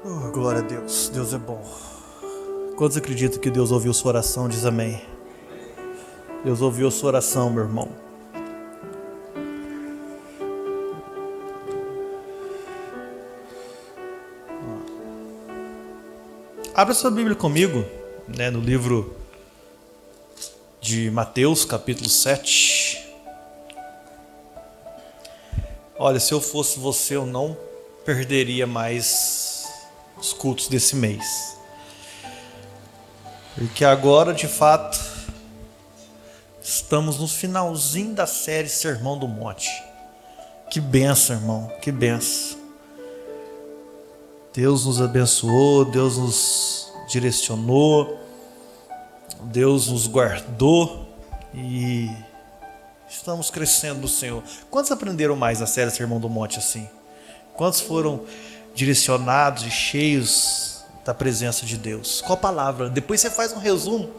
Oh, glória a Deus, Deus é bom. Quantos acreditam que Deus ouviu sua oração? Diz amém. Deus ouviu sua oração, meu irmão. Abra sua Bíblia comigo, no livro de Mateus, capítulo 7. Olha, se eu fosse você, eu não perderia mais os cultos desse mês. Porque agora, de fato, estamos no finalzinho da série Sermão do Monte. Que bênção, irmão, que bênção. Deus nos abençoou, Deus nos direcionou, Deus nos guardou e estamos crescendo no Senhor. Quantos aprenderam mais na série Sermão do Monte assim? Quantos foram direcionados e cheios da presença de Deus? Qual palavra? Depois você faz um resumo,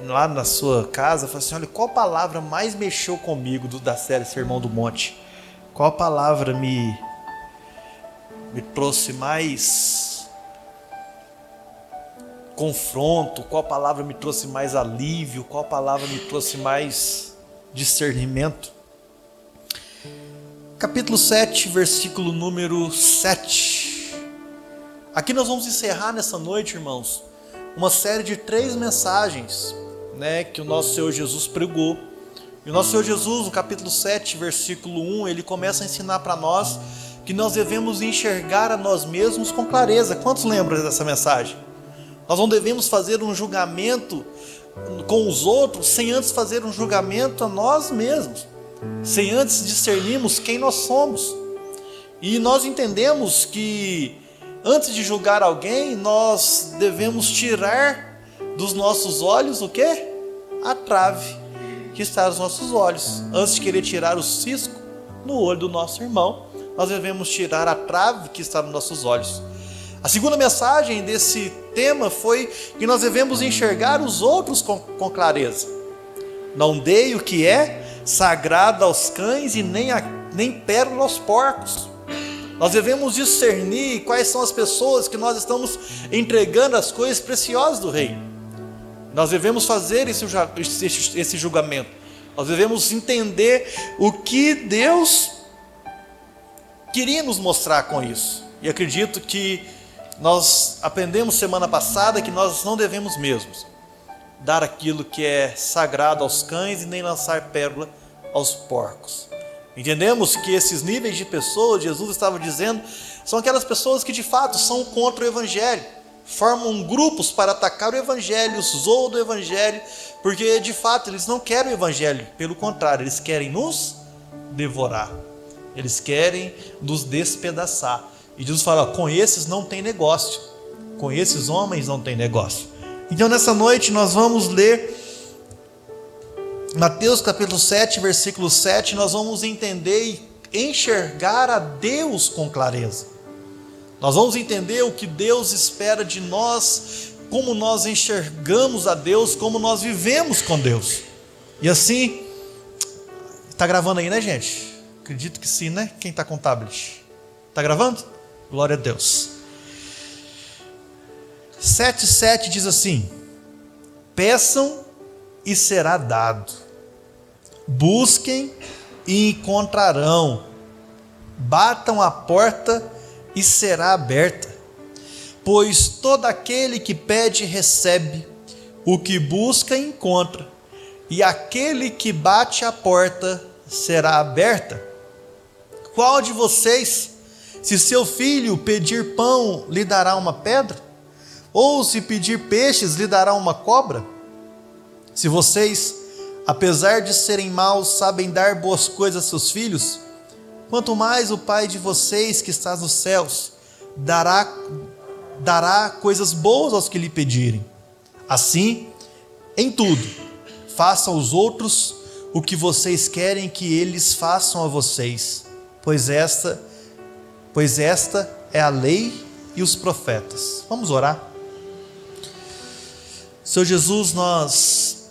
lá na sua casa, fala assim, olha, qual palavra mais mexeu comigo da série Sermão do Monte? Qual palavra me trouxe mais confronto? Qual palavra me trouxe mais alívio? Qual palavra me trouxe mais discernimento? Capítulo 7, versículo número 7. Aqui nós vamos encerrar nessa noite, irmãos, uma série de 3 mensagens, que o nosso Senhor Jesus pregou. E o nosso Senhor Jesus, no capítulo 7, versículo 1, ele começa a ensinar para nós que nós devemos enxergar a nós mesmos com clareza. Quantos lembram dessa mensagem? Nós não devemos fazer um julgamento com os outros sem antes fazer um julgamento a nós mesmos, sem antes discernirmos quem nós somos. E nós entendemos que antes de julgar alguém, nós devemos tirar dos nossos olhos o quê? A trave que está nos nossos olhos. Antes de querer tirar o cisco no olho do nosso irmão, nós devemos tirar a trave que está nos nossos olhos. A segunda mensagem desse tema foi que nós devemos enxergar os outros com clareza. Não dei o que é sagrado aos cães e nem pérola aos porcos. Nós devemos discernir quais são as pessoas que nós estamos entregando as coisas preciosas do rei. Nós devemos fazer esse julgamento. Nós devemos entender o que Deus queria nos mostrar com isso. E acredito que nós aprendemos semana passada que nós não devemos mesmos dar aquilo que é sagrado aos cães e nem lançar pérola aos porcos. Entendemos que esses níveis de pessoas, Jesus estava dizendo, são aquelas pessoas que de fato são contra o Evangelho, formam grupos para atacar o Evangelho, zoam do Evangelho, porque de fato eles não querem o Evangelho, pelo contrário, eles querem nos devorar, eles querem nos despedaçar. E Jesus fala, com esses não tem negócio, com esses homens não tem negócio. Então nessa noite nós vamos ler Mateus capítulo 7, versículo 7, nós vamos entender e enxergar a Deus com clareza. Nós vamos entender o que Deus espera de nós, como nós enxergamos a Deus, como nós vivemos com Deus. E assim, está gravando aí, né, gente? Acredito que sim, né? Quem está com tablet? Está gravando? Glória a Deus. 7,7 diz assim: peçam e será dado, busquem e encontrarão, batam a porta e será aberta, pois todo aquele que pede recebe, o que busca encontra, e aquele que bate a porta será aberta. Qual de vocês, se seu filho pedir pão, lhe dará uma pedra? Ou se pedir peixes, lhe dará uma cobra? Se vocês, apesar de serem maus, sabem dar boas coisas a seus filhos, quanto mais o Pai de vocês que está nos céus dará coisas boas aos que lhe pedirem. Assim, em tudo, façam aos outros o que vocês querem que eles façam a vocês, pois esta é a lei e os profetas. Vamos orar. Senhor Jesus, nós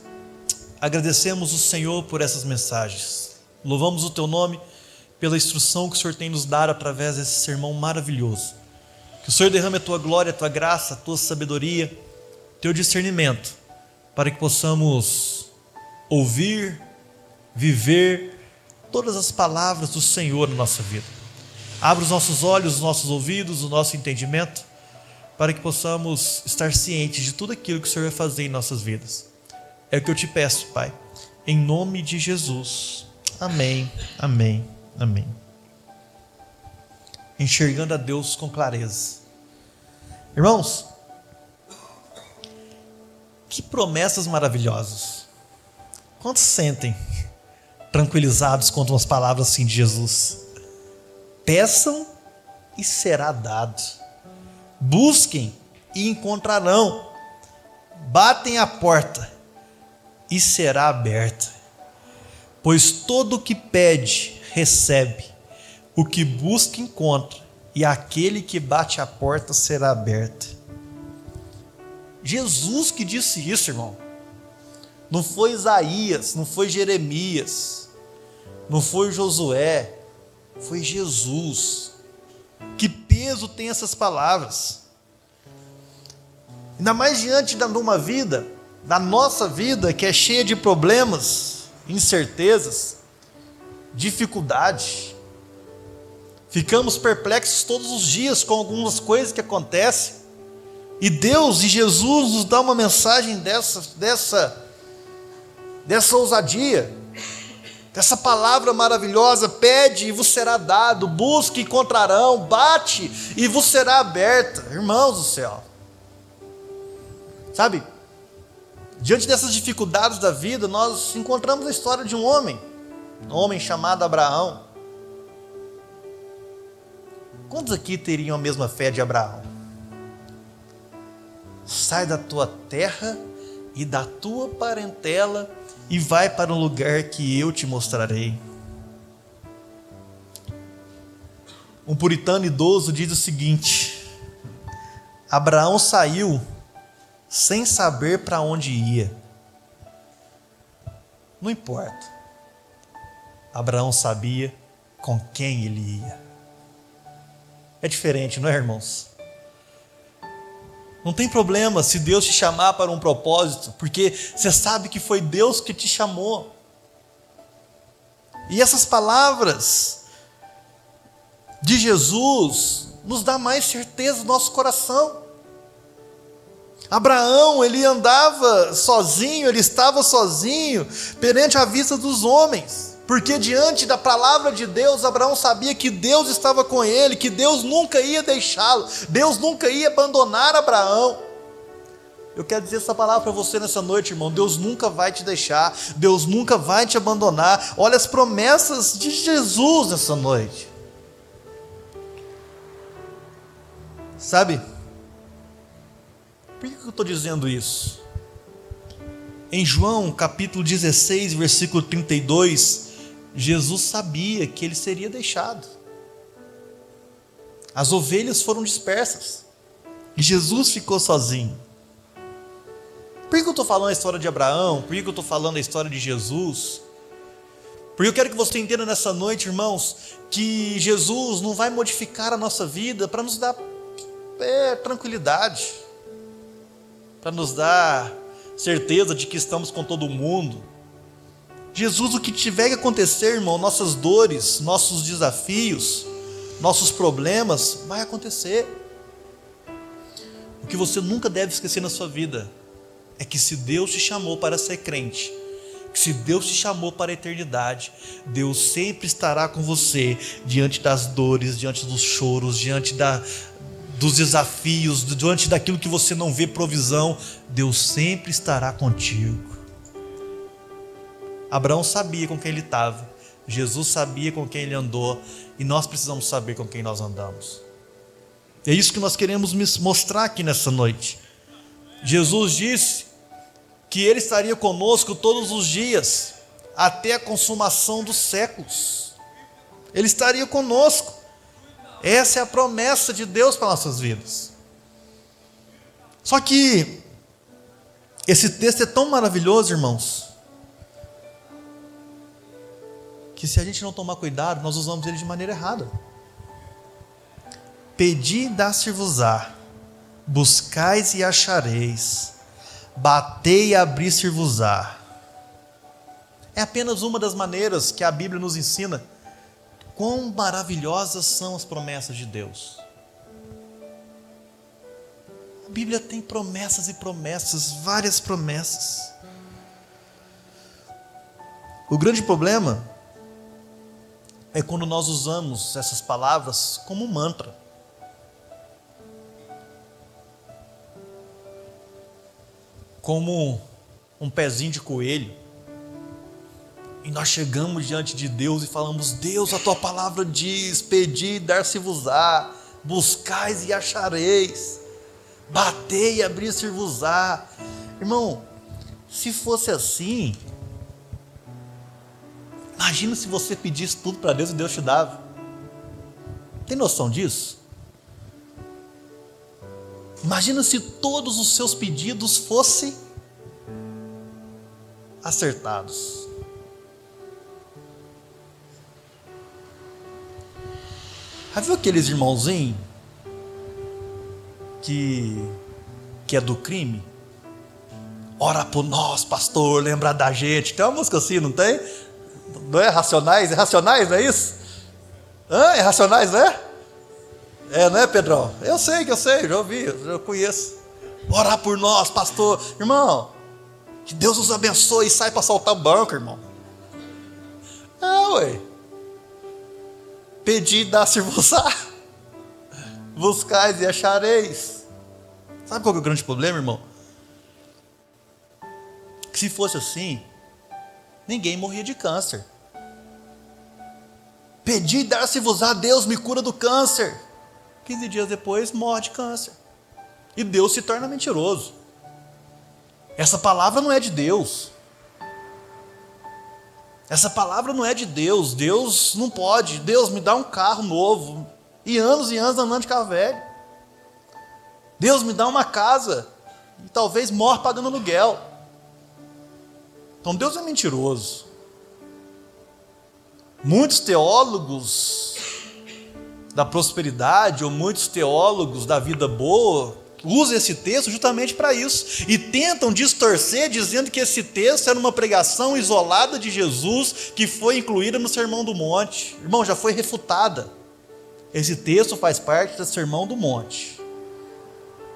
agradecemos o Senhor por essas mensagens. Louvamos o Teu nome pela instrução que o Senhor tem nos dado através desse sermão maravilhoso. Que o Senhor derrame a tua glória, a tua graça, a tua sabedoria, teu discernimento, para que possamos ouvir, viver todas as palavras do Senhor na nossa vida. Abra os nossos olhos, os nossos ouvidos, o nosso entendimento, para que possamos estar cientes de tudo aquilo que o Senhor vai fazer em nossas vidas. É o que eu te peço, Pai, em nome de Jesus. Amém, amém, amém. Enxergando a Deus com clareza. Irmãos, que promessas maravilhosas. Quantos sentem tranquilizados quanto umas palavras assim de Jesus? Peçam e será dado. Busquem e encontrarão. Batem a porta e será aberta. Pois todo o que pede, recebe. O que busca, encontra. E aquele que bate a porta será aberta. Jesus que disse isso, irmão. Não foi Isaías, não foi Jeremias, não foi Josué, foi Jesus. Que peso tem essas palavras? Ainda mais diante de uma vida, da nossa vida, que é cheia de problemas, incertezas, dificuldade. Ficamos perplexos todos os dias com algumas coisas que acontecem. E Deus e Jesus nos dá uma mensagem dessa ousadia, dessa palavra maravilhosa: pede e vos será dado, busque e encontrarão, bate e vos será aberta. Irmãos do céu, sabe, diante dessas dificuldades da vida, nós encontramos a história de um homem chamado Abraão. Quantos aqui teriam a mesma fé de Abraão? Sai da tua terra e da tua parentela e vai para um lugar que eu te mostrarei. Um puritano idoso diz o seguinte: Abraão saiu sem saber para onde ia. Não importa. Abraão sabia com quem ele ia. É diferente, não é, irmãos? Não tem problema se Deus te chamar para um propósito, porque você sabe que foi Deus que te chamou. E essas palavras de Jesus nos dá mais certeza no nosso coração. Abraão, ele andava sozinho, ele estava sozinho perante a vista dos homens, porque diante da palavra de Deus, Abraão sabia que Deus estava com ele, que Deus nunca ia deixá-lo, Deus nunca ia abandonar Abraão. Eu quero dizer essa palavra para você nessa noite, irmão: Deus nunca vai te deixar, Deus nunca vai te abandonar. Olha as promessas de Jesus nessa noite. Sabe, por que eu estou dizendo isso? Em João capítulo 16, versículo 32, Jesus sabia que ele seria deixado. As ovelhas foram dispersas e Jesus ficou sozinho. Por que eu estou falando a história de Abraão? Por que eu estou falando a história de Jesus? Porque eu quero que você entenda nessa noite, irmãos, que Jesus não vai modificar a nossa vida para nos dar tranquilidade, para nos dar certeza de que estamos com todo mundo. Jesus, o que tiver que acontecer, irmão, nossas dores, nossos desafios, nossos problemas, vai acontecer. O que você nunca deve esquecer na sua vida é que se Deus te chamou para ser crente, que se Deus te chamou para a eternidade, Deus sempre estará com você diante das dores, diante dos choros, diante dos desafios, diante daquilo que você não vê provisão. Deus sempre estará contigo. Abraão sabia com quem ele estava, Jesus sabia com quem ele andou, e nós precisamos saber com quem nós andamos. É isso que nós queremos mostrar aqui nessa noite. Jesus disse que ele estaria conosco todos os dias, até a consumação dos séculos. Ele estaria conosco. Essa é a promessa de Deus para nossas vidas. Só que esse texto é tão maravilhoso, irmãos, que se a gente não tomar cuidado, nós usamos ele de maneira errada. Pedi e dá-se-vos-á, buscais e achareis, batei e abrir-se-vos-á. É apenas uma das maneiras que a Bíblia nos ensina quão maravilhosas são as promessas de Deus. A Bíblia tem promessas e promessas, várias promessas. O grande problema é quando nós usamos essas palavras como mantra. Como um pezinho de coelho. E nós chegamos diante de Deus e falamos: Deus, a tua palavra diz, pedi e dar-se-vos-á, buscais e achareis, batei e abrir-se-vos-á. Irmão, se fosse assim, imagina se você pedisse tudo para Deus e Deus te dava. Tem noção disso? Imagina se todos os seus pedidos fossem acertados. Já viu aqueles irmãozinhos que é do crime? Ora por nós, pastor, lembra da gente. Tem uma música assim, não tem? Não é Racionais? É Racionais, não é isso? É Racionais, não é? Não é, Pedrão? Eu sei, já ouvi, já conheço. Orar por nós, pastor. Irmão, que Deus nos abençoe e sai para assaltar o banco, irmão. Ué. Pedi e dá-se-vos-á, buscais e achareis. Sabe qual que é o grande problema, irmão? Que se fosse assim, ninguém morria de câncer. Pedi e dar-se-vos-á, Deus me cura do câncer. 15 dias depois, morre de câncer. E Deus se torna mentiroso. Essa palavra não é de Deus. Essa palavra não é de Deus. Deus não pode. Deus me dá um carro novo. E anos andando de carro velho. Deus me dá uma casa. E talvez morra pagando aluguel. Então Deus é mentiroso. Muitos teólogos da prosperidade, ou muitos teólogos da vida boa, usam esse texto justamente para isso, e tentam distorcer, dizendo que esse texto era uma pregação isolada de Jesus, que foi incluída no Sermão do Monte. Irmão, já foi refutada. Esse texto faz parte do Sermão do Monte.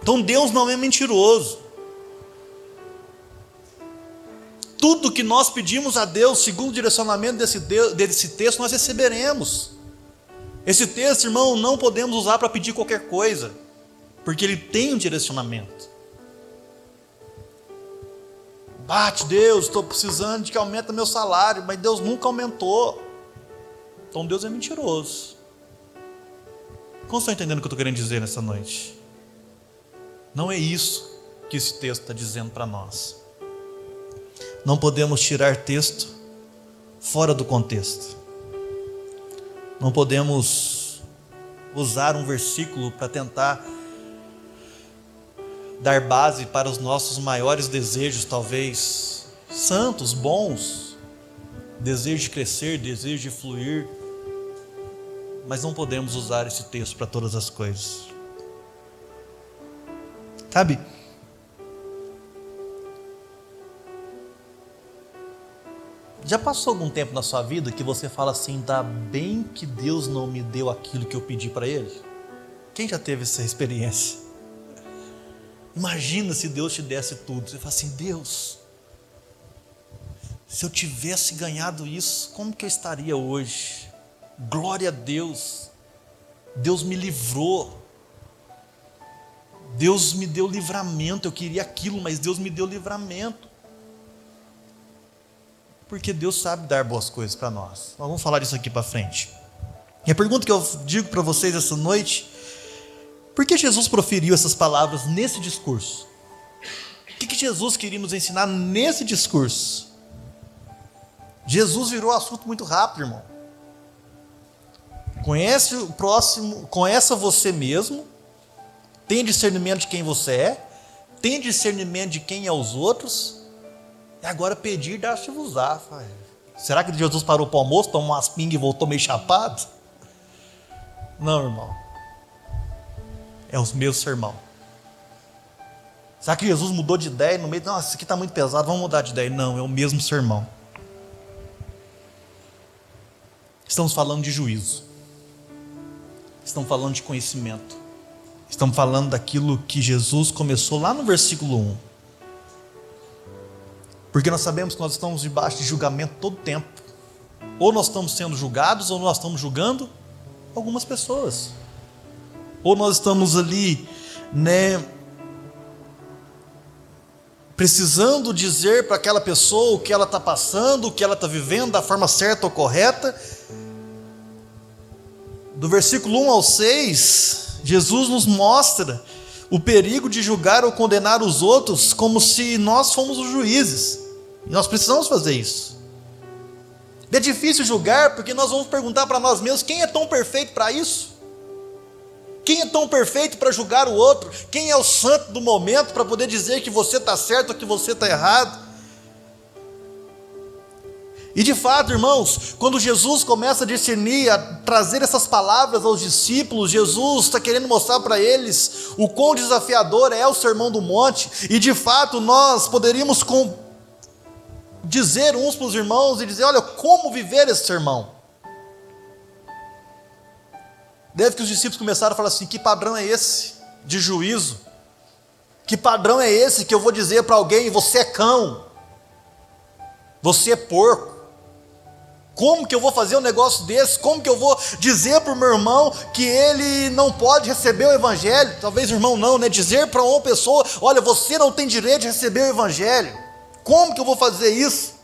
Então Deus não é mentiroso. Tudo que nós pedimos a Deus, segundo o direcionamento desse texto, nós receberemos. Esse texto, irmão, não podemos usar para pedir qualquer coisa, porque ele tem um direcionamento. Bate, Deus, estou precisando de que aumente meu salário, mas Deus nunca aumentou. Então Deus é mentiroso. Como estão entendendo o que eu estou querendo dizer nessa noite? Não é isso que esse texto está dizendo para nós. Não podemos tirar texto fora do contexto. Não podemos usar um versículo para tentar dar base para os nossos maiores desejos, talvez santos, bons, desejo de crescer, desejo de fluir, mas não podemos usar esse texto para todas as coisas. Sabe? Já passou algum tempo na sua vida que você fala assim: ainda bem que Deus não me deu aquilo que eu pedi para Ele? Quem já teve essa experiência? Imagina se Deus te desse tudo. Você fala assim: Deus, se eu tivesse ganhado isso, como que eu estaria hoje? Glória a Deus. Deus me livrou. Deus me deu livramento. Eu queria aquilo, mas Deus me deu livramento. Porque Deus sabe dar boas coisas para nós. Nós vamos falar disso aqui para frente. E a pergunta que eu digo para vocês essa noite: por que Jesus proferiu essas palavras nesse discurso? O que Jesus queria nos ensinar nesse discurso? Jesus virou o assunto muito rápido, irmão. Conhece o próximo, conheça você mesmo, tem discernimento de quem você é, tem discernimento de quem é os outros, e agora pedir, dá-se-vos-á. Será que Jesus parou para o almoço, tomou umas pingas e voltou meio chapado? Não, irmão. É o mesmo sermão. Será que Jesus mudou de ideia no meio? Não, isso aqui está muito pesado, vamos mudar de ideia. Não, é o mesmo sermão. Estamos falando de juízo. Estamos falando de conhecimento. Estamos falando daquilo que Jesus começou lá no versículo 1. Porque nós sabemos que nós estamos debaixo de julgamento todo o tempo. Ou nós estamos sendo julgados, ou nós estamos julgando algumas pessoas. Ou nós estamos ali, precisando dizer para aquela pessoa o que ela está passando, o que ela está vivendo, da forma certa ou correta. Do versículo 1 ao 6, Jesus nos mostra o perigo de julgar ou condenar os outros como se nós fôssemos os juízes. E nós precisamos fazer isso. É difícil julgar porque nós vamos perguntar para nós mesmos: quem é tão perfeito para isso? Quem é tão perfeito para julgar o outro? Quem é o santo do momento para poder dizer que você está certo ou que você está errado? E de fato, irmãos, quando Jesus começa a discernir, a trazer essas palavras aos discípulos, Jesus está querendo mostrar para eles o quão desafiador é o Sermão do Monte. E de fato nós poderíamos dizer uns para os irmãos e dizer: olha, como viver esse sermão? Deve que os discípulos começaram a falar assim: que padrão é esse de juízo? Que padrão é esse que eu vou dizer para alguém: você é cão, você é porco? Como que eu vou fazer um negócio desse? Como que eu vou dizer para o meu irmão que ele não pode receber o evangelho? Talvez o irmão não, dizer para uma pessoa: olha, você não tem direito de receber o evangelho. Como que eu vou fazer isso?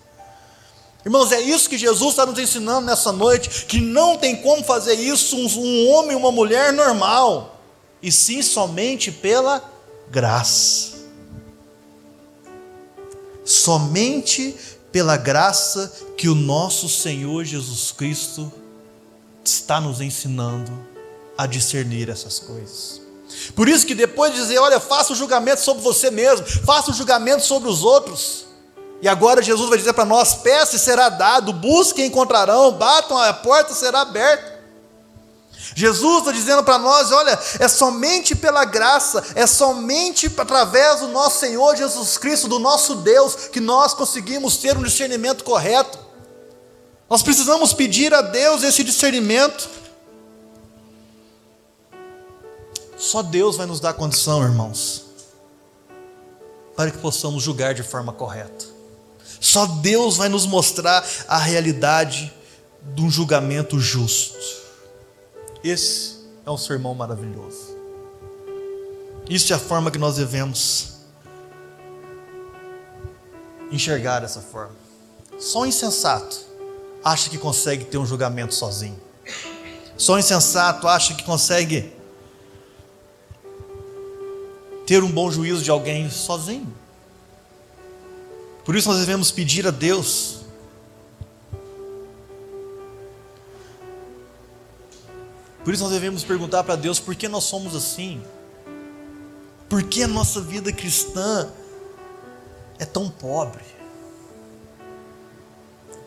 Irmãos, é isso que Jesus está nos ensinando nessa noite, que não tem como fazer isso um homem e uma mulher normal, e sim somente pela graça. Somente pela graça que o nosso Senhor Jesus Cristo está nos ensinando a discernir essas coisas. Por isso que depois de dizer: olha, faça o julgamento sobre você mesmo, faça o julgamento sobre os outros, e agora Jesus vai dizer para nós: peça e será dado, busquem e encontrarão, batam, a porta será aberta. Jesus está dizendo para nós: olha, é somente pela graça, é somente através do nosso Senhor Jesus Cristo, do nosso Deus, que nós conseguimos ter um discernimento correto. Nós precisamos pedir a Deus esse discernimento. Só Deus vai nos dar condição, irmãos, para que possamos julgar de forma correta. Só Deus vai nos mostrar a realidade de um julgamento justo. Esse é um sermão maravilhoso. Isso é a forma que nós devemos enxergar dessa forma. Só um insensato acha que consegue ter um julgamento sozinho. Só um insensato acha que consegue ter um bom juízo de alguém sozinho. Por isso nós devemos pedir a Deus Por isso nós devemos perguntar para Deus: por que nós somos assim? Por que a nossa vida cristã é tão pobre?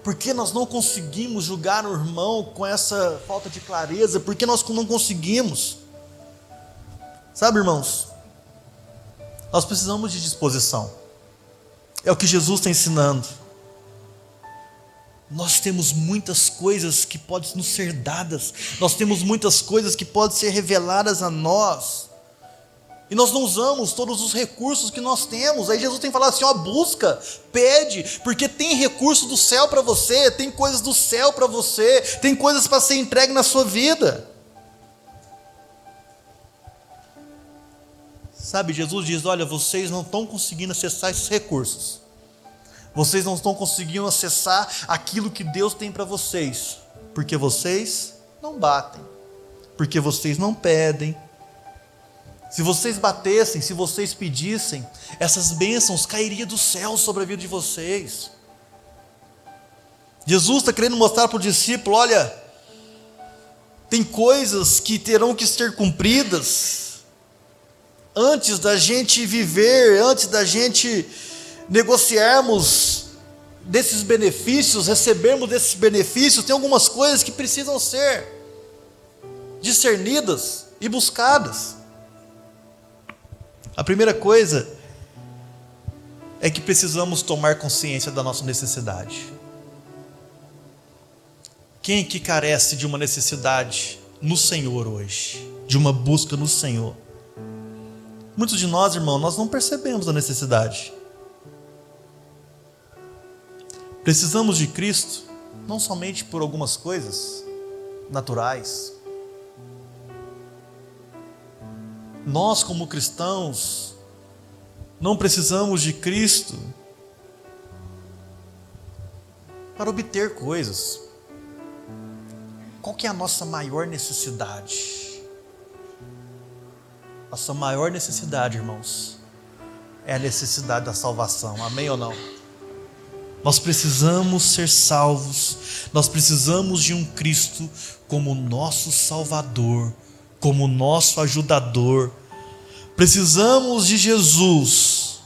Por que nós não conseguimos julgar o irmão com essa falta de clareza? Por que nós não conseguimos? Sabe, irmãos, nós precisamos de disposição. É o que Jesus está ensinando. Nós temos muitas coisas que podem nos ser dadas. Nós temos muitas coisas que podem ser reveladas a nós. E nós não usamos todos os recursos que nós temos. Aí Jesus tem que falar assim: ó, busca, pede, porque tem recurso do céu para você, tem coisas do céu para você, tem coisas para ser entregue na sua vida. Sabe, Jesus diz: olha, vocês não estão conseguindo acessar esses recursos. Vocês não estão conseguindo acessar aquilo que Deus tem para vocês, porque vocês não batem, porque vocês não pedem. Se vocês batessem, se vocês pedissem, essas bênçãos cairiam do céu sobre a vida de vocês. Jesus está querendo mostrar para o discípulo: olha, tem coisas que terão que ser cumpridas antes da gente viver, antes da gente negociarmos desses benefícios, recebermos desses benefícios. Tem algumas coisas que precisam ser discernidas e buscadas. A primeira coisa é que precisamos tomar consciência da nossa necessidade. Quem que carece de uma necessidade no Senhor hoje? De uma busca no Senhor? Muitos de nós, irmão, nós não percebemos a necessidade. Precisamos de Cristo, não somente por algumas coisas naturais. Nós, como cristãos, não precisamos de Cristo para obter coisas. Qual que é a nossa maior necessidade? Nossa maior necessidade, irmãos, é a necessidade da salvação. Amém ou não? Nós precisamos ser salvos. Nós precisamos de um Cristo como nosso Salvador, como nosso ajudador. Precisamos de Jesus,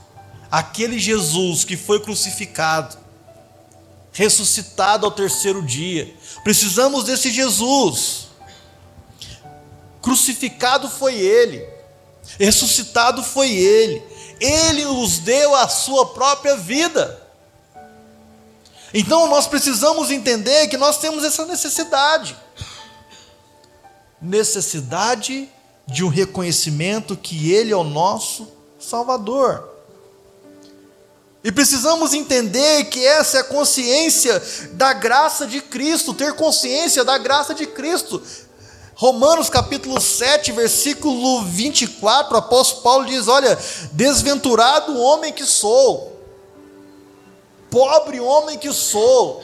aquele Jesus que foi crucificado, ressuscitado ao terceiro dia. Precisamos desse Jesus. Crucificado foi Ele, ressuscitado foi Ele. Ele nos deu a sua própria vida. Então nós precisamos entender que nós temos essa necessidade de um reconhecimento que Ele é o nosso Salvador. E precisamos entender que essa é a consciência da graça de Cristo, ter consciência da graça de Cristo. Romanos capítulo 7, versículo 24, o apóstolo Paulo diz: olha, desventurado homem que sou, pobre homem que sou,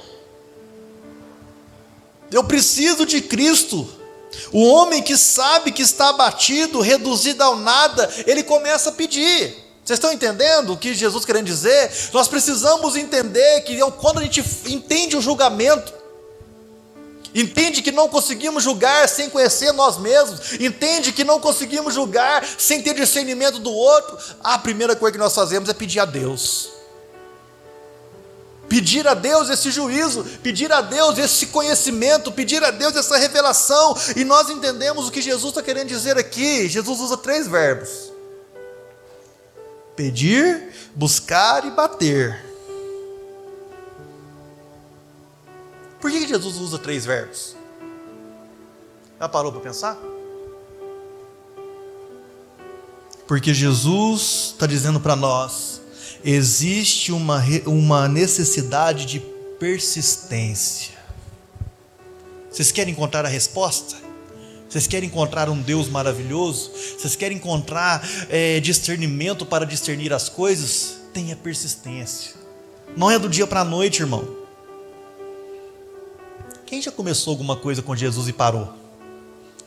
eu preciso de Cristo. O homem que sabe que está abatido, reduzido ao nada, ele começa a pedir. Vocês estão entendendo o que Jesus querendo dizer? Nós precisamos entender que quando a gente entende o julgamento, entende que não conseguimos julgar sem conhecer nós mesmos, entende que não conseguimos julgar sem ter discernimento do outro, a primeira coisa que nós fazemos é pedir a Deus. Pedir a Deus esse juízo, pedir a Deus esse conhecimento, pedir a Deus essa revelação. E nós entendemos o que Jesus está querendo dizer aqui. Jesus usa 3 verbos: pedir, buscar e bater. Por que Jesus usa 3 verbos? Já parou para pensar? Porque Jesus está dizendo para nós: existe uma necessidade de persistência. Vocês querem encontrar a resposta? Vocês querem encontrar um Deus maravilhoso? Vocês querem encontrar discernimento para discernir as coisas? Tenha persistência. Não é do dia para a noite, irmão. Quem já começou alguma coisa com Jesus e parou?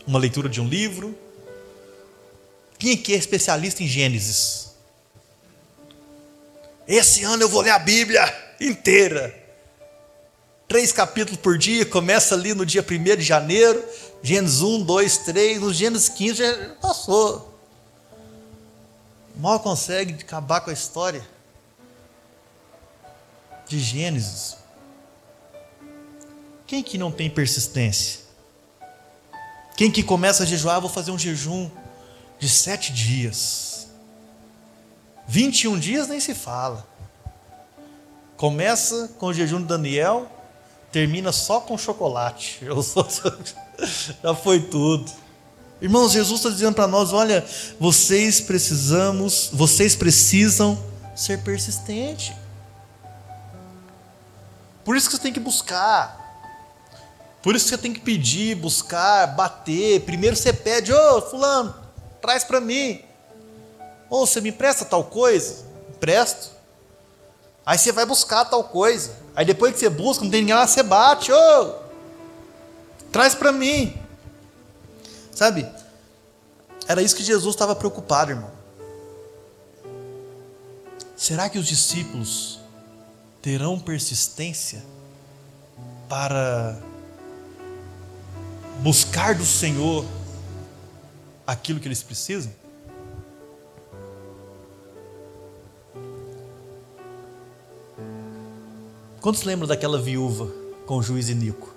Uma leitura de um livro? Quem aqui é especialista em Gênesis? Esse ano eu vou ler a Bíblia inteira. 3 capítulos por dia, começa ali no dia 1º de janeiro, Gênesis 1, 2, 3, no Gênesis 15 já passou. Mal consegue acabar com a história de Gênesis. Quem que não tem persistência? Quem que começa a jejuar? Vou fazer um jejum de 7 dias. 21 dias nem se fala. Começa com o jejum de Daniel, termina só com chocolate. Já foi tudo. Irmãos, Jesus está dizendo para nós: olha, vocês precisam ser persistentes. Por isso que você tem que buscar. Por isso que você tem que pedir, buscar, bater. Primeiro você pede: ô fulano, traz para mim. Ou você me empresta tal coisa? Empresto. Aí você vai buscar tal coisa. Aí depois que você busca, não tem ninguém lá, você bate. Ô, traz para mim. Sabe? Era isso que Jesus estava preocupado, irmão. Será que os discípulos terão persistência para buscar do Senhor aquilo que eles precisam? Quantos lembram daquela viúva com o juiz Inico?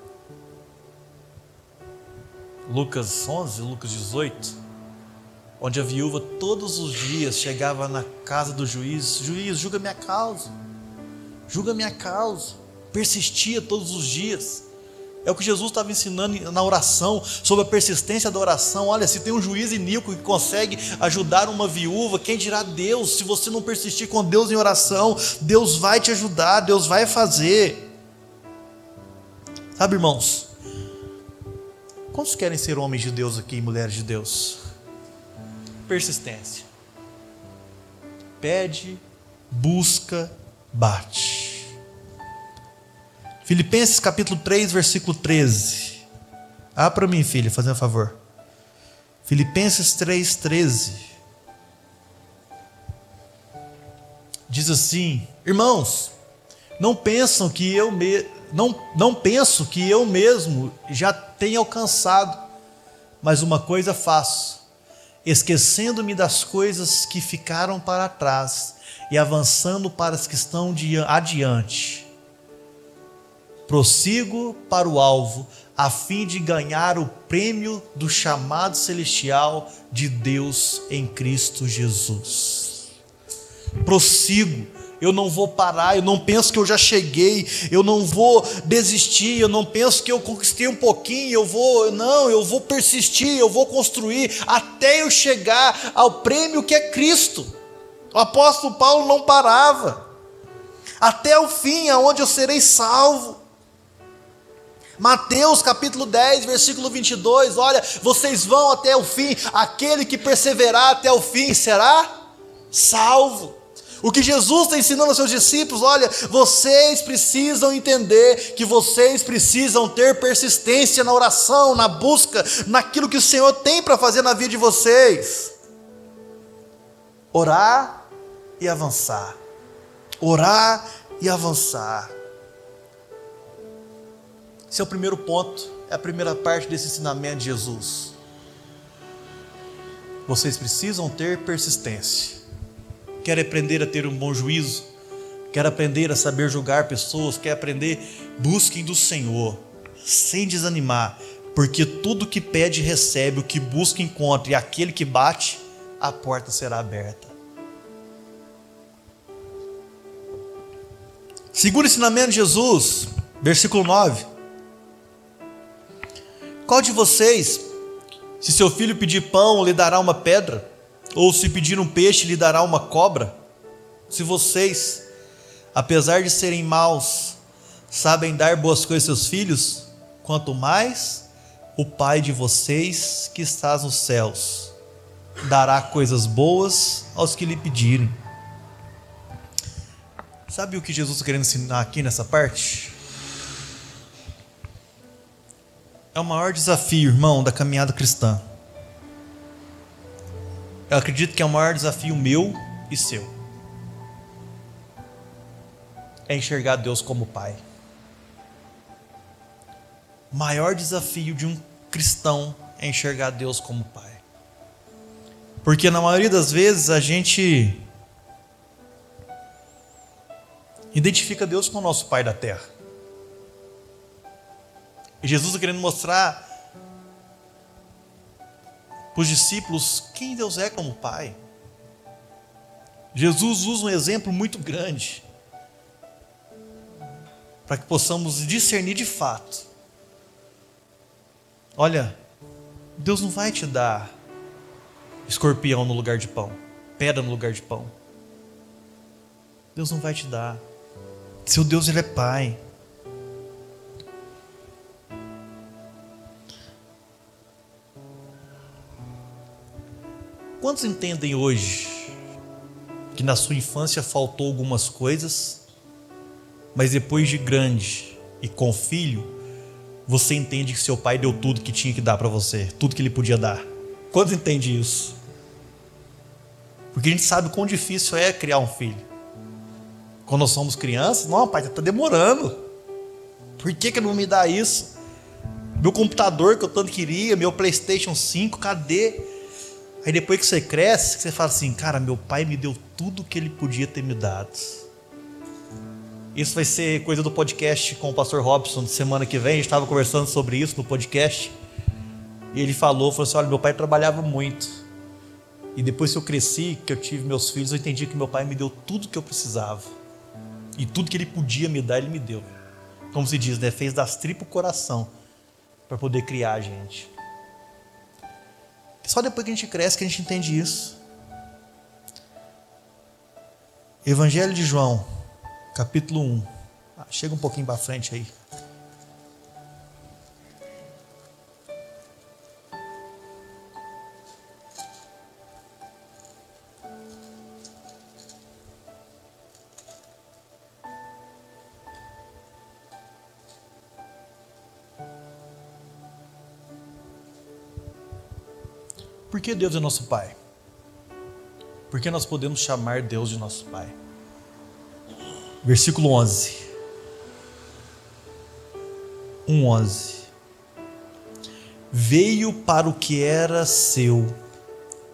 Lucas 11, Lucas 18. onde a viúva todos os dias chegava na casa do juiz: juiz, julga minha causa, persistia todos os dias. É o que Jesus estava ensinando na oração, sobre a persistência da oração. Olha, se tem um juiz iníquo que consegue ajudar uma viúva, quem dirá Deus? Se você não persistir com Deus em oração, Deus vai te ajudar, Deus vai fazer. Sabe, irmãos, quantos querem ser homens de Deus aqui e mulheres de Deus? Persistência. Pede, busca, bate. Filipenses capítulo 3, versículo 13. Abra para mim, filha, fazendo um favor. Filipenses 3, 13. Diz assim: irmãos, não penso que eu mesmo já tenha alcançado, mas uma coisa faço, esquecendo-me das coisas que ficaram para trás e avançando para as que estão adiante. Prossigo para o alvo, a fim de ganhar o prêmio do chamado celestial de Deus em Cristo Jesus. Prossigo, eu não vou parar, eu não penso que eu já cheguei, eu não vou desistir, eu não penso que eu conquistei um pouquinho, eu vou persistir, eu vou construir, até eu chegar ao prêmio que é Cristo. O apóstolo Paulo não parava, até o fim, aonde eu serei salvo. Mateus capítulo 10, versículo 22, olha, vocês vão até o fim, aquele que perseverar até o fim será salvo. O que Jesus está ensinando aos seus discípulos: olha, vocês precisam entender que vocês precisam ter persistência na oração, na busca, naquilo que o Senhor tem para fazer na vida de vocês. Orar e avançar, orar e avançar. Esse é o primeiro ponto, é a primeira parte desse ensinamento de Jesus. Vocês precisam ter persistência. Quer aprender a ter um bom juízo? Quer aprender a saber julgar pessoas? Quer aprender? Busquem do Senhor, sem desanimar, porque tudo que pede recebe, o que busca encontra, e aquele que bate, a porta será aberta. Segundo ensinamento de Jesus, versículo 9. Qual de vocês, se seu filho pedir pão, lhe dará uma pedra? Ou se pedir um peixe, lhe dará uma cobra? Se vocês, apesar de serem maus, sabem dar boas coisas aos seus filhos, quanto mais o Pai de vocês que está nos céus dará coisas boas aos que lhe pedirem. Sabe o que Jesus está querendo ensinar aqui nessa parte? É o maior desafio, irmão, da caminhada cristã. Eu acredito que é o maior desafio meu e seu. É enxergar Deus como Pai. O maior desafio de um cristão é enxergar Deus como Pai. Porque na maioria das vezes a gente identifica Deus como o nosso Pai da terra. E Jesus está querendo mostrar para os discípulos quem Deus é como Pai. Jesus usa um exemplo muito grande para que possamos discernir de fato. Olha, Deus não vai te dar escorpião no lugar de pão, pedra no lugar de pão. Deus não vai te dar. Seu Deus, Ele é Pai. Quantos entendem hoje que na sua infância faltou algumas coisas, mas depois de grande e com filho, você entende que seu pai deu tudo que tinha que dar para você, tudo que ele podia dar? Quantos entendem isso? Porque a gente sabe o quão difícil é criar um filho. Quando nós somos crianças, não, pai, está demorando. Por que não me dá isso? Meu computador que eu tanto queria, meu PlayStation 5, cadê? Aí depois que você cresce, você fala assim: cara, meu pai me deu tudo que ele podia ter me dado. Isso vai ser coisa do podcast com o pastor Robson de semana que vem. A gente estava conversando sobre isso no podcast. E ele falou assim: olha, meu pai trabalhava muito. E depois que eu cresci, que eu tive meus filhos, eu entendi que meu pai me deu tudo que eu precisava. E tudo que ele podia me dar, ele me deu. Como se diz, né? Fez das tripas o coração para poder criar a gente. Só depois que a gente cresce que a gente entende isso. Evangelho de João, capítulo 1. Chega um pouquinho para frente aí. Por que Deus é nosso Pai? Por que nós podemos chamar Deus de nosso Pai? Versículo 11. 1:11. Veio para o que era seu,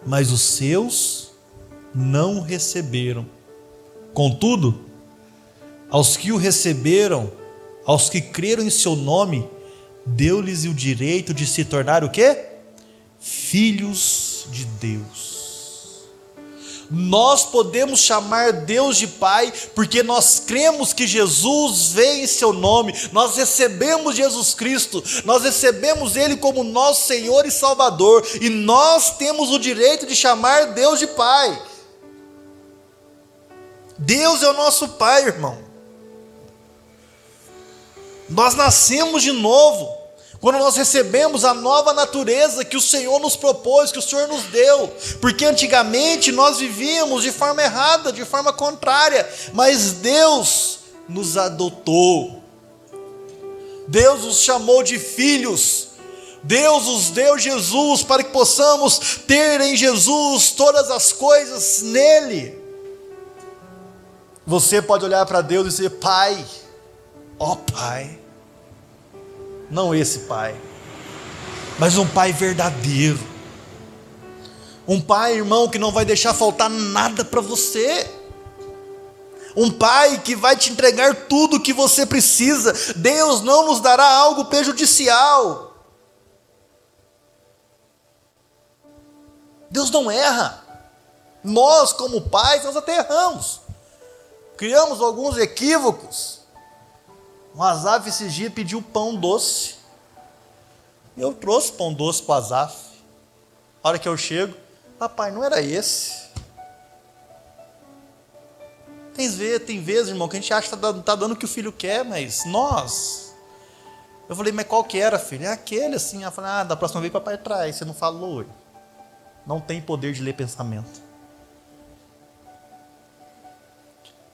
mas os seus não receberam. Contudo, aos que o receberam, aos que creram em seu nome, deu-lhes o direito de se tornar o quê? Filhos de Deus. Nós podemos chamar Deus de Pai porque nós cremos que Jesus veio em seu nome, nós recebemos Jesus Cristo, nós recebemos Ele como nosso Senhor e Salvador, e nós temos o direito de chamar Deus de Pai. Deus é o nosso Pai, irmão. Nós nascemos de novo quando nós recebemos a nova natureza que o Senhor nos propôs, que o Senhor nos deu, porque antigamente nós vivíamos de forma errada, de forma contrária, mas Deus nos adotou, Deus nos chamou de filhos, Deus nos deu Jesus para que possamos ter em Jesus todas as coisas nele. Você pode olhar para Deus e dizer: Pai, ó Pai. Não esse pai, mas um pai verdadeiro. Um pai, irmão, que não vai deixar faltar nada para você. Um pai que vai te entregar tudo o que você precisa. Deus não nos dará algo prejudicial. Deus não erra. Nós, como pais, nós até erramos. Criamos alguns equívocos. O Azaf esses dias pediu pão doce. Eu trouxe pão doce para o Azaf. A hora que eu chego: papai, não era esse. Tem vezes, irmão, que a gente acha que está dando o que o filho quer, mas nós... Eu falei: mas qual que era, filho? É aquele assim. Ela falou: da próxima vez papai traz. Você não falou. Não tem poder de ler pensamento.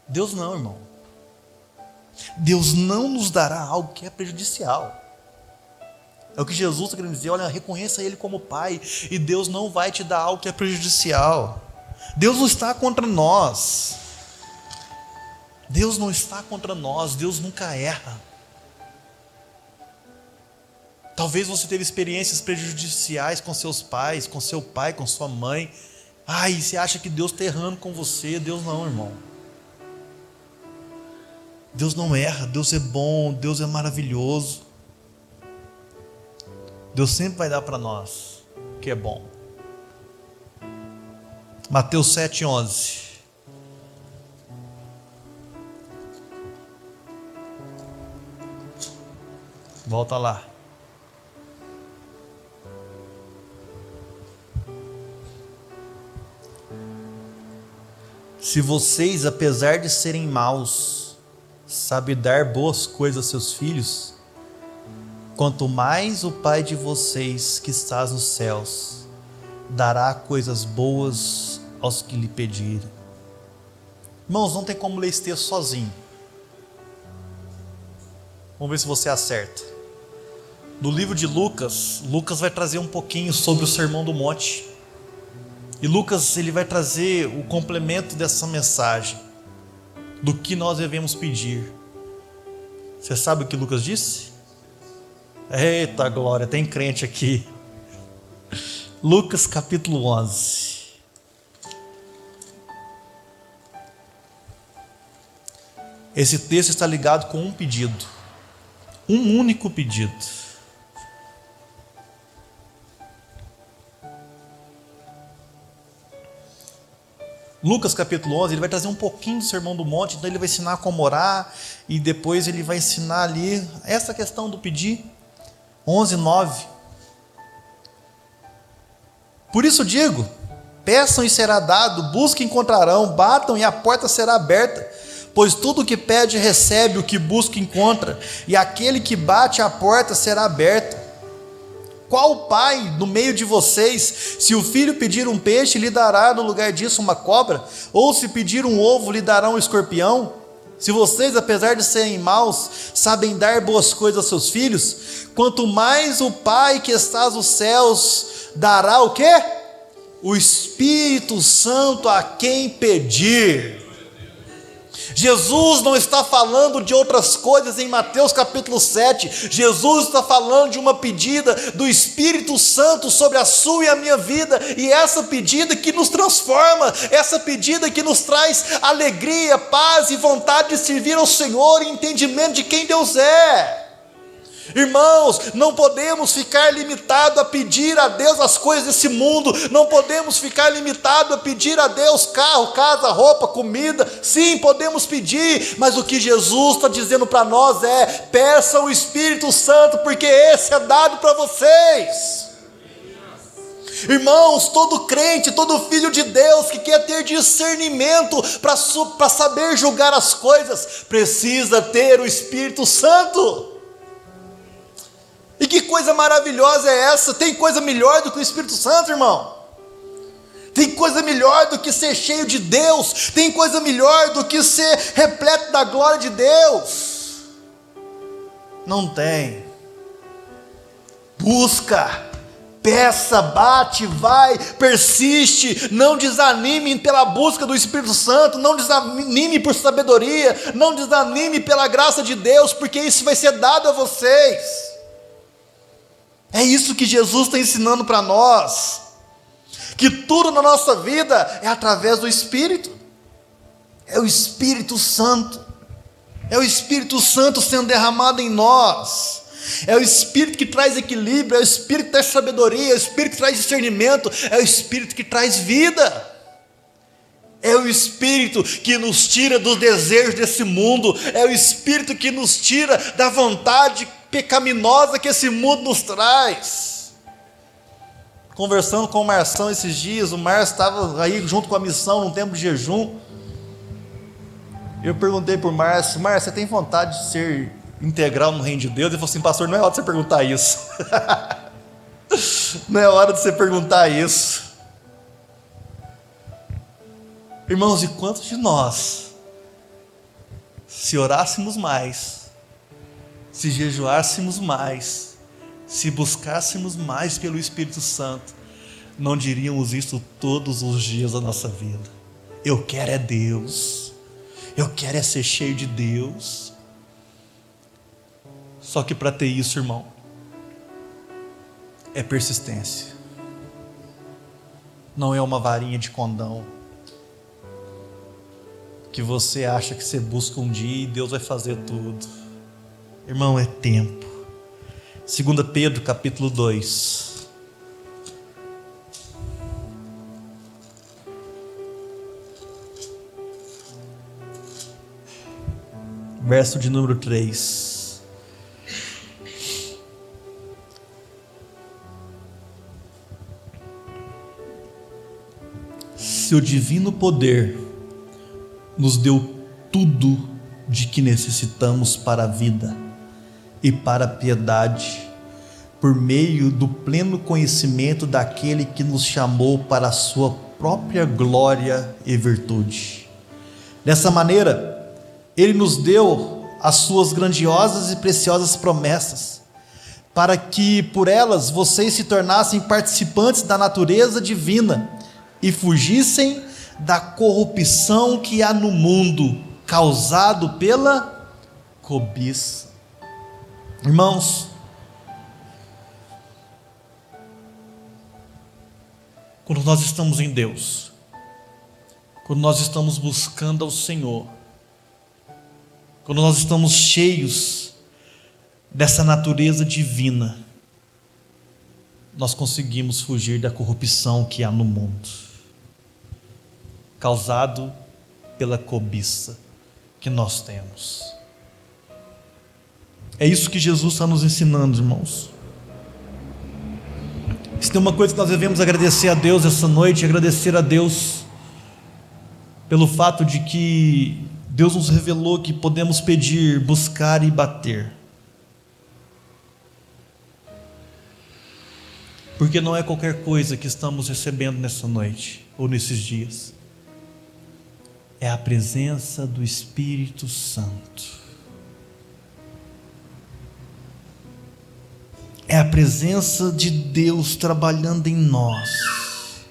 Deus não, irmão. Deus não nos dará algo que é prejudicial. É o que Jesus está querendo dizer. Olha, reconheça Ele como Pai, e Deus não vai te dar algo que é prejudicial. Deus não está contra nós. Deus não está contra nós. Deus nunca erra. Talvez você teve experiências prejudiciais com seus pais, com seu pai, com sua mãe. E você acha que Deus está errando com você. Deus não, irmão. Deus não erra, Deus é bom, Deus é maravilhoso. Deus sempre vai dar para nós o que é bom. Mateus 7:11. Volta lá. Se vocês, apesar de serem maus, sabe dar boas coisas a seus filhos, quanto mais o Pai de vocês que está nos céus dará coisas boas aos que lhe pedirem. Irmãos, não tem como ler esse texto sozinho. Vamos ver se você acerta. No livro de Lucas, Lucas vai trazer um pouquinho sobre o Sermão do Monte. E Lucas, ele vai trazer o complemento dessa mensagem, do que nós devemos pedir. Você sabe o que Lucas disse? Eita glória, tem crente aqui. Lucas capítulo 11. Esse texto está ligado com um pedido. Um único pedido. Lucas capítulo 11, ele vai trazer um pouquinho do Sermão do Monte, então ele vai ensinar como orar, e depois ele vai ensinar ali essa questão do pedir. 11:9. Por isso digo, peçam e será dado, busquem e encontrarão, batam e a porta será aberta, pois tudo o que pede recebe, o que busca encontra, e aquele que bate a porta será aberta. Qual pai no meio de vocês, se o filho pedir um peixe, lhe dará no lugar disso uma cobra? Ou se pedir um ovo, lhe dará um escorpião? Se vocês, apesar de serem maus, sabem dar boas coisas aos seus filhos, quanto mais o Pai que está nos céus dará o quê? O Espírito Santo a quem pedir. Jesus não está falando de outras coisas em Mateus capítulo 7, Jesus está falando de uma pedida do Espírito Santo sobre a sua e a minha vida, e essa pedida que nos transforma, essa pedida que nos traz alegria, paz e vontade de servir ao Senhor e entendimento de quem Deus é. Irmãos, não podemos ficar limitados a pedir a Deus as coisas desse mundo, não podemos ficar limitados a pedir a Deus carro, casa, roupa, comida. Sim, podemos pedir, mas o que Jesus está dizendo para nós é: peça o Espírito Santo, porque esse é dado para vocês. Irmãos, todo crente, todo filho de Deus que quer ter discernimento para saber julgar as coisas, precisa ter o Espírito Santo. E que coisa maravilhosa é essa? Tem coisa melhor do que o Espírito Santo, irmão? Tem coisa melhor do que ser cheio de Deus? Tem coisa melhor do que ser repleto da glória de Deus? Não tem. Busca, peça, bate, vai, persiste, não desanime pela busca do Espírito Santo, não desanime por sabedoria, não desanime pela graça de Deus, porque isso vai ser dado a vocês. É isso que Jesus está ensinando para nós, que tudo na nossa vida é através do Espírito, é o Espírito Santo, é o Espírito Santo sendo derramado em nós, é o Espírito que traz equilíbrio, é o Espírito que traz sabedoria, é o Espírito que traz discernimento, é o Espírito que traz vida, é o Espírito que nos tira dos desejos desse mundo, é o Espírito que nos tira da vontade pecaminosa que esse mundo nos traz. Conversando com o Marção esses dias, o Márcio estava aí junto com a missão num tempo de jejum. Eu perguntei para o Márcio: Márcio, você tem vontade de ser integral no reino de Deus? Ele falou assim: pastor, não é hora de você perguntar isso. Não é hora de você perguntar isso. Irmãos, e quantos de nós, se orássemos mais, se jejuássemos mais, se buscássemos mais pelo Espírito Santo, não diríamos isso todos os dias da nossa vida? Eu quero é Deus, eu quero é ser cheio de Deus. Só que para ter isso, irmão, é persistência, não é uma varinha de condão que você acha que você busca um dia e Deus vai fazer tudo. Irmão, é tempo. 2 Pedro capítulo 2. Verso de número 3. Seu divino poder nos deu tudo de que necessitamos para a vida e para a piedade, por meio do pleno conhecimento daquele que nos chamou para a sua própria glória e virtude. Dessa maneira, Ele nos deu as suas grandiosas e preciosas promessas, para que por elas vocês se tornassem participantes da natureza divina e fugissem da corrupção que há no mundo, causado pela cobiça. Irmãos, quando nós estamos em Deus, quando nós estamos buscando ao Senhor, quando nós estamos cheios dessa natureza divina, nós conseguimos fugir da corrupção que há no mundo. causado pela cobiça que nós temos. É isso que Jesus está nos ensinando, irmãos. Se tem uma coisa que nós devemos agradecer a Deus essa noite, agradecer a Deus pelo fato de que Deus nos revelou que podemos pedir, buscar e bater. Porque não é qualquer coisa que estamos recebendo nessa noite ou nesses dias. É a presença do Espírito Santo. É a presença de Deus trabalhando em nós.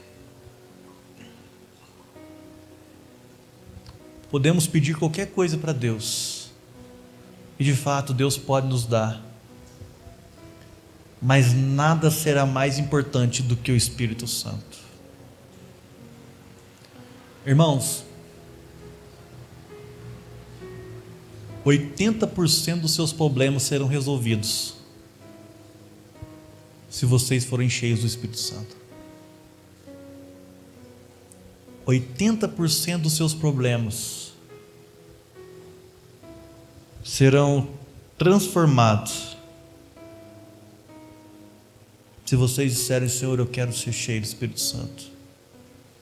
Podemos pedir qualquer coisa para Deus, e de fato Deus pode nos dar, mas nada será mais importante do que o Espírito Santo. Irmãos, 80% dos seus problemas serão resolvidos se vocês forem cheios do Espírito Santo. 80% dos seus problemas serão transformados se vocês disserem: Senhor, eu quero ser cheio do Espírito Santo.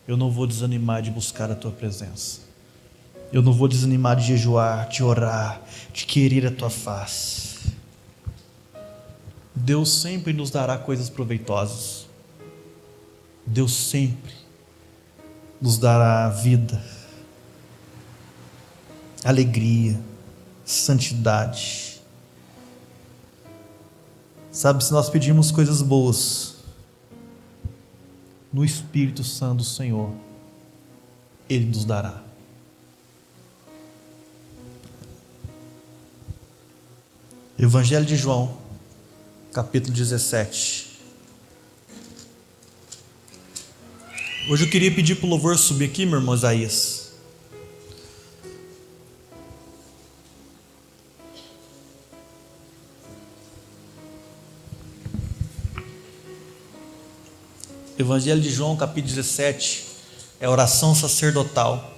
Eu não vou desanimar de buscar a Tua presença. Eu não vou desanimar de jejuar, de orar, de querer a Tua face. Deus sempre nos dará coisas proveitosas. Deus sempre nos dará vida, alegria, santidade. Sabe, se nós pedirmos coisas boas no Espírito Santo do Senhor, Ele nos dará. Evangelho de João, capítulo 17. Hoje eu queria pedir para o louvor subir aqui, meu irmão Isaías. Evangelho de João, capítulo 17, é a oração sacerdotal.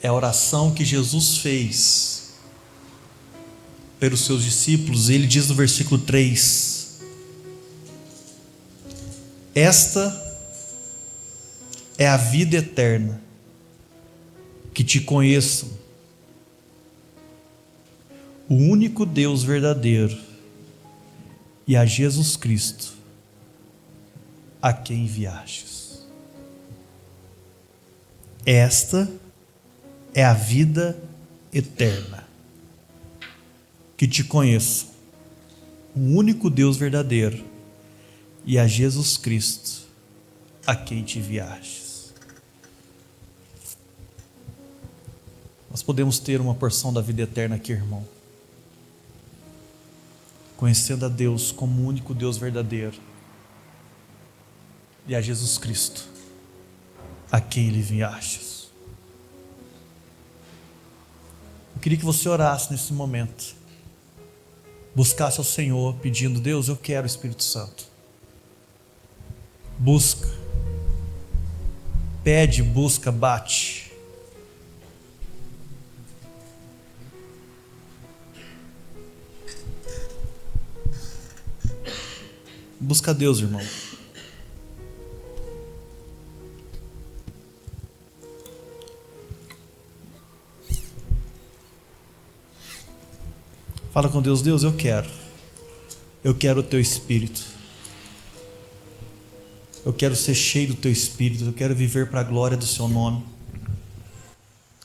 É a oração que Jesus fez pelos seus discípulos. Ele diz no versículo 3: esta é a vida eterna, que te conheçam, o único Deus verdadeiro, e a Jesus Cristo, a quem enviastes. Esta é a vida eterna, que te conheçam, o único Deus verdadeiro, e a Jesus Cristo, a quem te enviastes. Nós podemos ter uma porção da vida eterna aqui, irmão, conhecendo a Deus como o único Deus verdadeiro e a Jesus Cristo, a quem Ele enviastes. Eu queria que você orasse nesse momento, buscasse ao Senhor pedindo: Deus, eu quero o Espírito Santo. Busca, pede, busca, bate. Busca a Deus, irmão. Fala com Deus: Deus, eu quero o Teu Espírito. Eu quero ser cheio do Teu Espírito. Eu quero viver para a glória do Seu nome.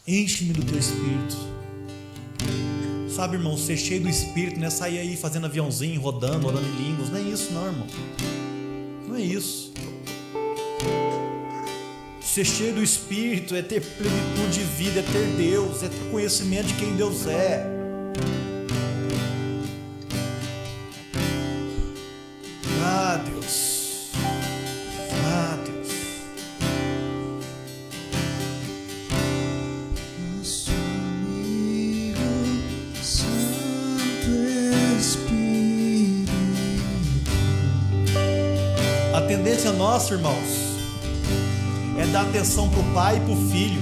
Enche-me do Teu Espírito. Sabe, irmão, ser cheio do Espírito não é sair aí fazendo aviãozinho, rodando, orando em línguas. Não é isso não, irmão. Não é isso. Ser cheio do Espírito é ter plenitude de vida, é ter Deus, é ter conhecimento de quem Deus é. Ah, Deus. Ah, Deus. A tendência nossa, irmãos, é é dar atenção para o pai e para o filho.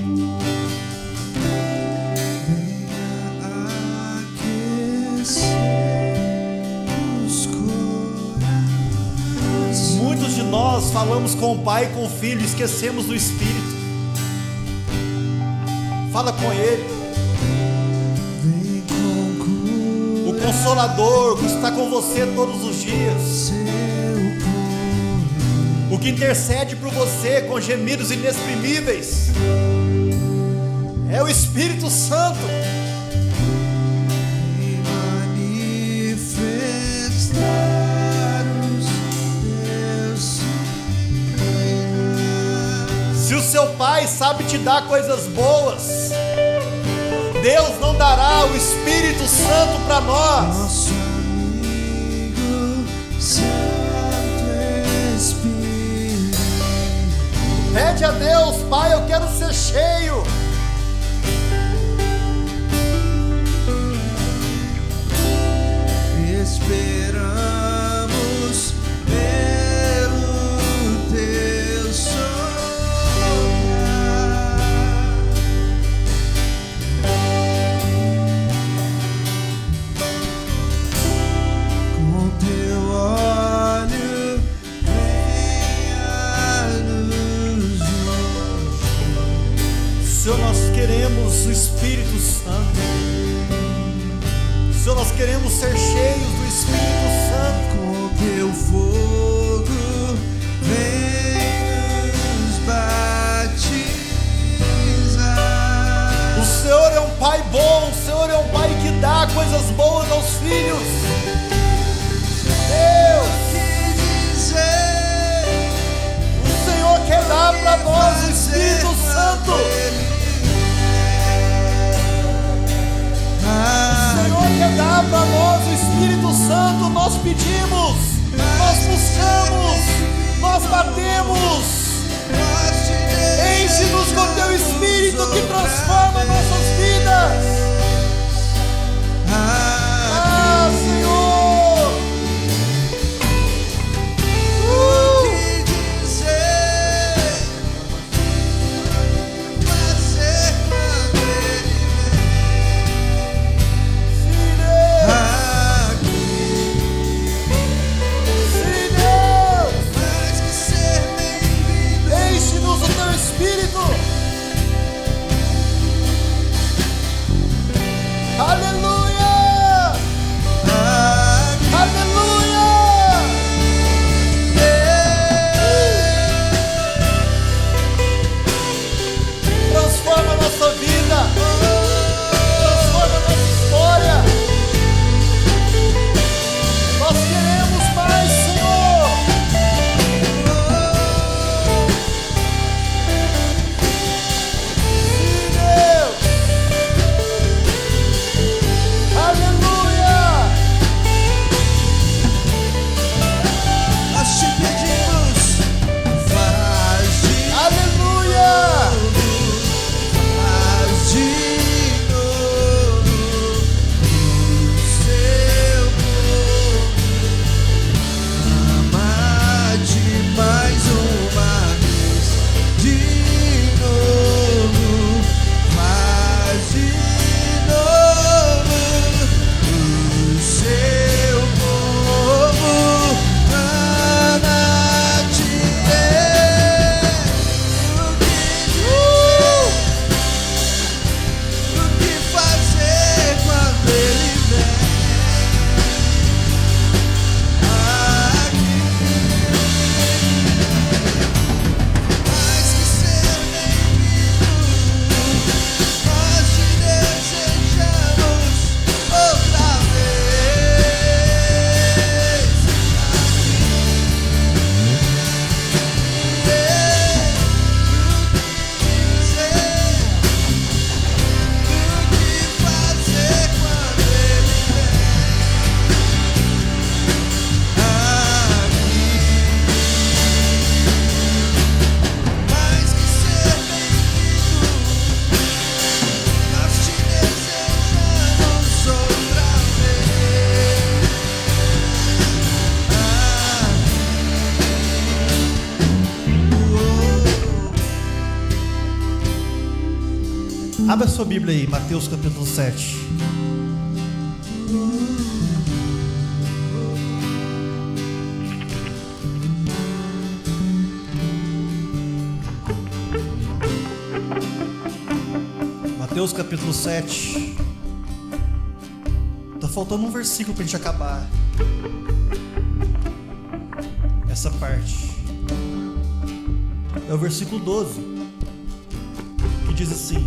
Muitos de nós falamos com o pai e com o filho e esquecemos do Espírito. Fala com ele. O Consolador que está com você todos os dias. O que intercede por você com gemidos inexprimíveis. É o Espírito Santo. Se o seu pai sabe te dar coisas boas, Deus não dará o Espírito Santo para nós. Nosso amigo Santo Espírito. Pede a Deus, Pai, eu quero ser cheio. Esperamos pelo teu soprar. Com teu olho venha-nos ungir. Senhor, nós queremos o Espírito Santo. Senhor, nós queremos ser cheios do Espírito Santo. Com teu fogo vem nos batizar. O Senhor é um Pai bom, o Senhor é um Pai que dá coisas boas aos filhos. Deus, Que dizer, o Senhor quer dar para nós o Espírito Santo. O Senhor quer dar para nós o Espírito Santo. Nós pedimos, nós buscamos, nós batemos. Enche-nos com teu Espírito que transforma nossas vidas. Ah, Senhor. Que dizer, fazer quando ele Sim, Deus. Sim, Deus. mais que ser bem-vindo. Enche-nos o teu Espírito. Abra sua Bíblia aí, Mateus capítulo 7. Mateus capítulo 7. Tá faltando um versículo pra gente acabar essa parte. É o versículo 12, que diz assim: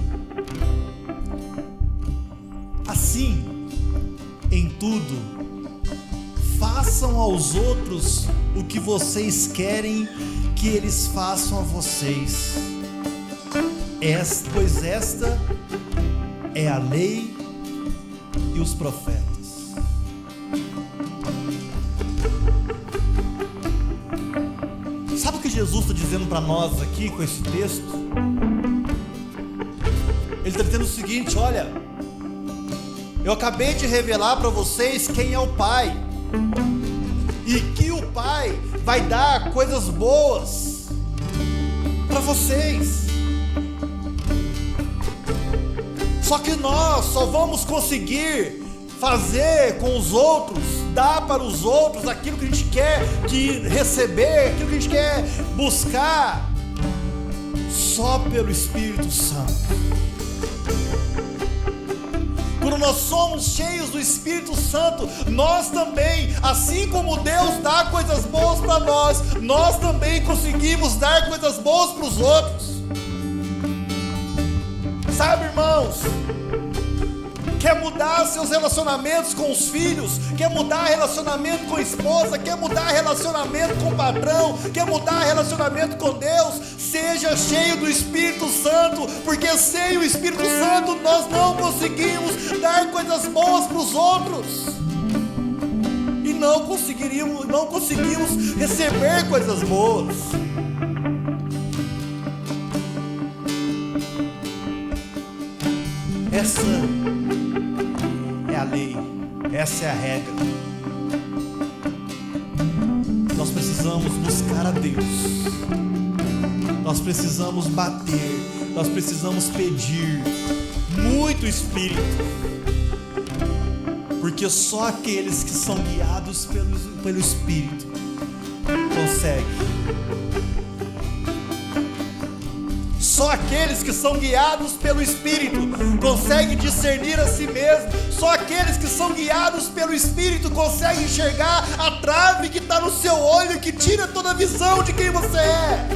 assim, em tudo, façam aos outros o que vocês querem que eles façam a vocês, pois esta é a lei e os profetas. Sabe o que Jesus está dizendo para nós aqui com esse texto? Ele está dizendo o seguinte: olha, eu acabei de revelar para vocês quem é o Pai, e que o Pai vai dar coisas boas para vocês. Só que nós só vamos conseguir fazer com os outros, dar para os outros aquilo que a gente quer receber, aquilo que a gente quer buscar, só pelo Espírito Santo. Quando nós somos cheios do Espírito Santo, nós também, assim como Deus dá coisas boas para nós também conseguimos dar coisas boas para os outros. Sabe, irmãos, quer mudar seus relacionamentos com os filhos, quer mudar relacionamento com a esposa, quer mudar relacionamento com o patrão, quer mudar relacionamento com Deus, seja cheio do Espírito Santo, porque sem o Espírito Santo nós não conseguimos dar coisas boas para os outros, e não conseguimos receber coisas boas. Essa é a lei, essa é a regra. Nós precisamos buscar a Deus, nós precisamos bater, nós precisamos pedir muito Espírito, porque só aqueles que são guiados pelo Espírito conseguem. Só aqueles que são guiados pelo Espírito conseguem discernir a si mesmo. Só aqueles que são guiados pelo Espírito conseguem enxergar a trave que está no seu olho, que tira toda a visão de quem você é.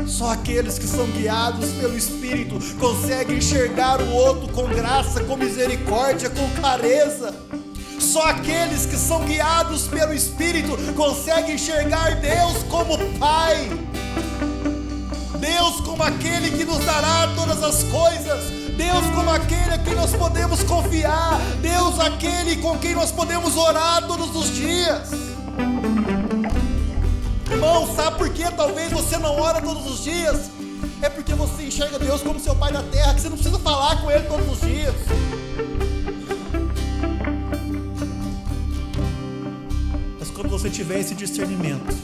Só aqueles que são guiados pelo Espírito conseguem enxergar o outro com graça, com misericórdia, com clareza. Só aqueles que são guiados pelo Espírito conseguem enxergar Deus como Pai, Deus como aquele que nos dará todas as coisas, Deus como aquele a quem nós podemos confiar, Deus aquele com quem nós podemos orar todos os dias. Irmão, sabe por que talvez você não ora todos os dias? É porque você enxerga Deus como seu Pai da terra, que você não precisa falar com Ele todos os dias. Mas quando você tiver esse discernimento,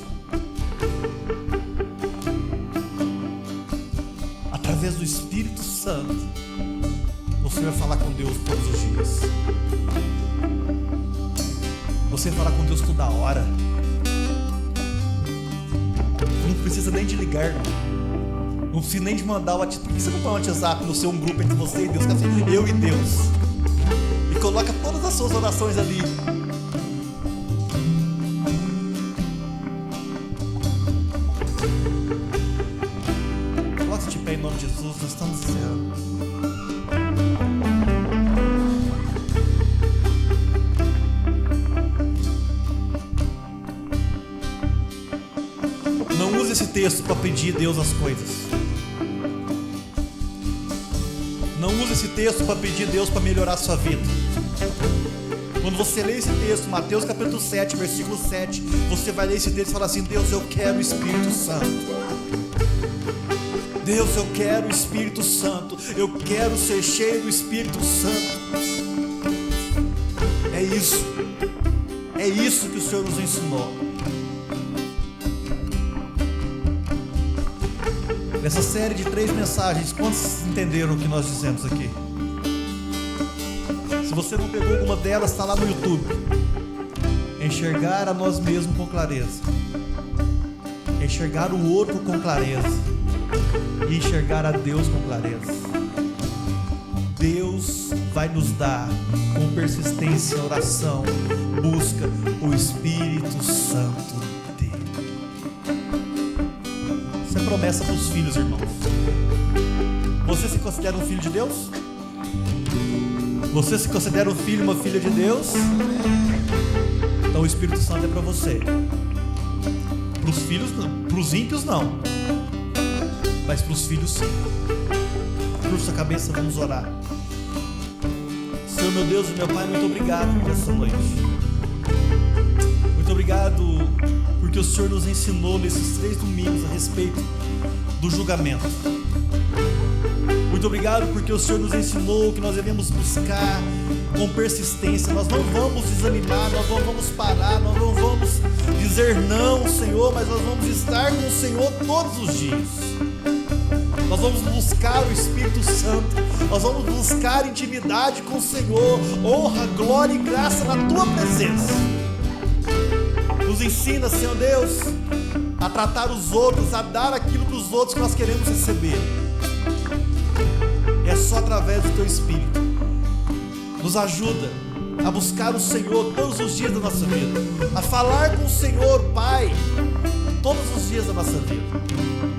através do Espírito Santo, você vai falar com Deus todos os dias. Você vai falar com Deus toda hora. Não precisa nem de ligar, não precisa nem de mandar o WhatsApp. Por que você não põe o WhatsApp no seu grupo entre você e Deus? Que assim, eu e Deus. E coloca todas as suas orações ali. Coloque de pé em nome de Jesus, nós estamos encerrando. Não use esse texto para pedir a Deus as coisas. Não use esse texto para pedir a Deus para melhorar a sua vida. Quando você lê esse texto, Mateus capítulo 7, versículo 7, você vai ler esse texto e falar assim: Deus, eu quero o Espírito Santo. Deus, eu quero o Espírito Santo. Eu quero ser cheio do Espírito Santo. É isso. É isso que o Senhor nos ensinou. Essa série de 3 mensagens, quantos entenderam o que nós dizemos aqui? Se você não pegou alguma delas, está lá no YouTube. Enxergar a nós mesmos com clareza, enxergar o outro com clareza e enxergar a Deus com clareza. Deus vai nos dar, com persistência, oração, busca o Espírito Santo dele. Isso é promessa para os filhos, irmãos. Você se considera um filho de Deus? Você se considera um filho, uma filha de Deus? Então o Espírito Santo é para você. Para os filhos não, para os ímpios não, mas para os filhos sim. Curva sua cabeça, vamos orar. Senhor, meu Deus e meu Pai, muito obrigado por essa noite. Muito obrigado porque o Senhor nos ensinou nesses 3 domingos a respeito do julgamento. Muito obrigado porque o Senhor nos ensinou que nós devemos buscar com persistência. Nós não vamos desanimar, nós não vamos parar, nós não vamos dizer não, Senhor, mas nós vamos estar com o Senhor todos os dias. Nós vamos buscar o Espírito Santo, nós vamos buscar intimidade com o Senhor, honra, glória e graça na Tua presença. Nos ensina, Senhor Deus, a tratar os outros, a dar aquilo para os outros que nós queremos receber. É só através do Teu Espírito. Nos ajuda a buscar o Senhor todos os dias da nossa vida, a falar com o Senhor, Pai, todos os dias da nossa vida.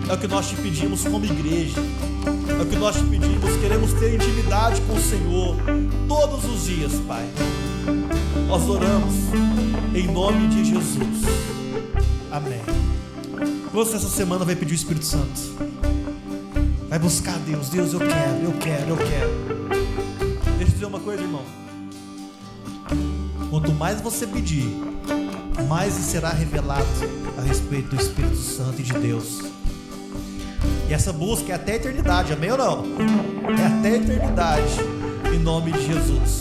É o que nós te pedimos como igreja, é o que nós te pedimos, queremos ter intimidade com o Senhor todos os dias, Pai. Nós oramos em nome de Jesus, amém. Você essa semana vai pedir o Espírito Santo, vai buscar Deus. Deus, eu quero. Deixa eu dizer uma coisa, irmão, quanto mais você pedir, mais será revelado a respeito do Espírito Santo e de Deus. E essa busca é até a eternidade, amém ou não? É até a eternidade, em nome de Jesus.